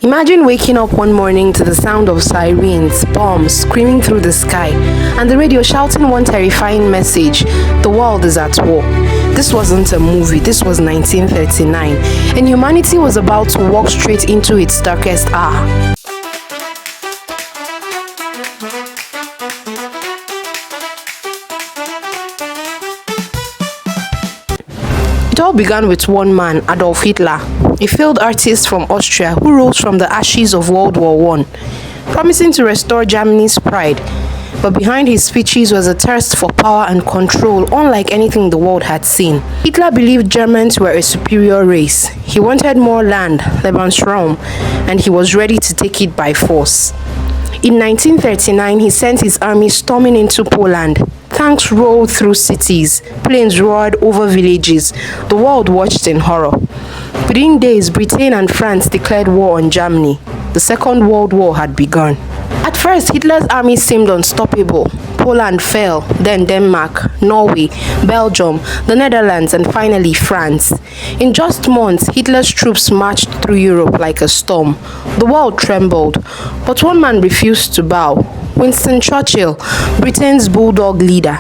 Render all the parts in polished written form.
Imagine waking up one morning to the sound of sirens, bombs screaming through the sky, and the radio shouting one terrifying message: the world is at war. This wasn't a movie, this was 1939, and humanity was about to walk straight into its darkest hour. It all began with one man, Adolf Hitler, a failed artist from Austria who rose from the ashes of World War I, promising to restore Germany's pride. But behind his speeches was a thirst for power and control unlike anything the world had seen. Hitler believed Germans were a superior race. He wanted more land, Lebensraum, and he was ready to take it by force. In 1939, he sent his army storming into Poland. Tanks rolled through cities, planes roared over villages. The world watched in horror. Within days, Britain and France declared war on Germany. The Second World War had begun. At first, Hitler's army seemed unstoppable. Poland fell, then Denmark, Norway, Belgium, the Netherlands, and finally France. In just months, Hitler's troops marched through Europe like a storm. The world trembled, but one man refused to bow: Winston Churchill, Britain's bulldog leader.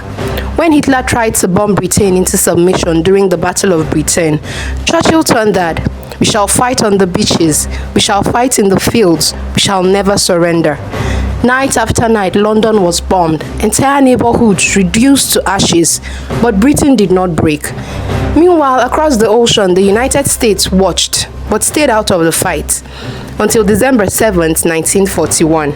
When Hitler tried to bomb Britain into submission during the Battle of Britain, Churchill thundered, "We shall fight on the beaches, we shall fight in the fields, we shall never surrender." Night after night, London was bombed, entire neighborhoods reduced to ashes, but Britain did not break. Meanwhile, across the ocean, the United States watched, but stayed out of the fight, until December 7th, 1941.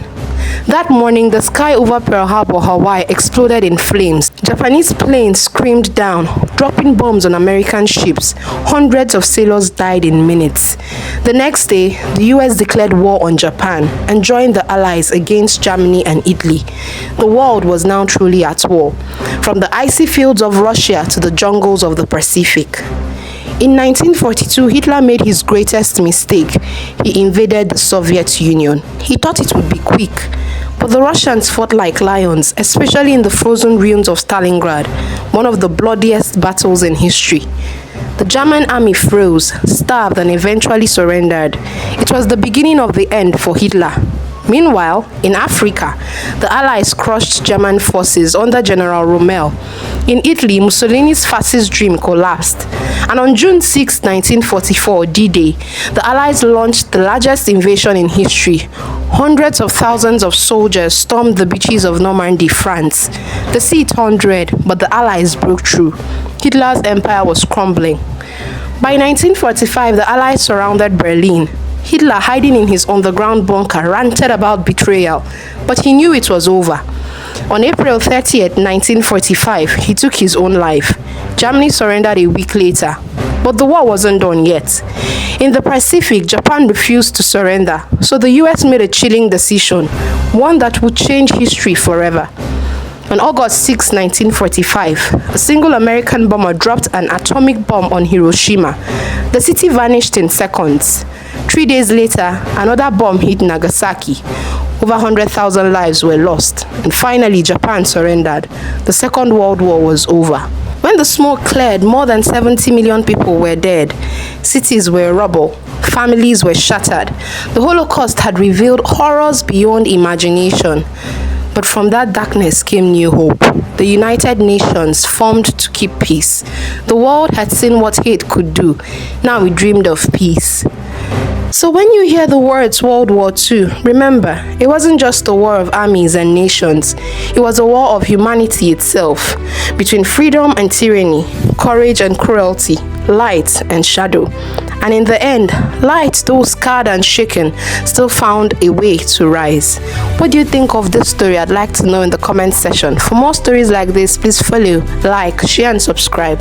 That morning, the sky over Pearl Harbor, Hawaii exploded in flames. Japanese planes screamed down, dropping bombs on American ships. Hundreds of sailors died in minutes. The next day, the US declared war on Japan and joined the Allies against Germany and Italy. The world was now truly at war, from the icy fields of Russia to the jungles of the Pacific. In 1942, Hitler made his greatest mistake. He invaded the Soviet Union. He thought it would be quick, but the Russians fought like lions, especially in the frozen ruins of Stalingrad, one of the bloodiest battles in history. The German army froze, starved, and eventually surrendered. It was the beginning of the end for Hitler. Meanwhile, in Africa, the Allies crushed German forces under General Rommel. In Italy, Mussolini's fascist dream collapsed. And on June 6, 1944, D-Day, the Allies launched the largest invasion in history. Hundreds of thousands of soldiers stormed the beaches of Normandy, France. The sea turned red, but the Allies broke through. Hitler's empire was crumbling. By 1945, the Allies surrounded Berlin. Hitler, hiding in his underground bunker, ranted about betrayal, but he knew it was over. On April 30th, 1945, he took his own life. Germany surrendered a week later, but the war wasn't done yet. In the Pacific, Japan refused to surrender, so the US made a chilling decision, one that would change history forever. On August 6, 1945, a single American bomber dropped an atomic bomb on Hiroshima. The city vanished in seconds. 3 days later, another bomb hit Nagasaki. Over 100,000 lives were lost, and finally Japan surrendered. The Second World War was over. When the smoke cleared, more than 70 million people were dead. Cities were rubble. Families were shattered. The Holocaust had revealed horrors beyond imagination. But from that darkness came new hope. The United Nations formed to keep peace. The world had seen what hate could do. Now we dreamed of peace. So when you hear the words World War II, remember, it wasn't just a war of armies and nations. It was a war of humanity itself, between freedom and tyranny, courage and cruelty, light and shadow. And in the end, light, though scarred and shaken, still found a way to rise. What do you think of this story? I'd like to know in the comment section. For more stories like this, please follow, like, share, and subscribe.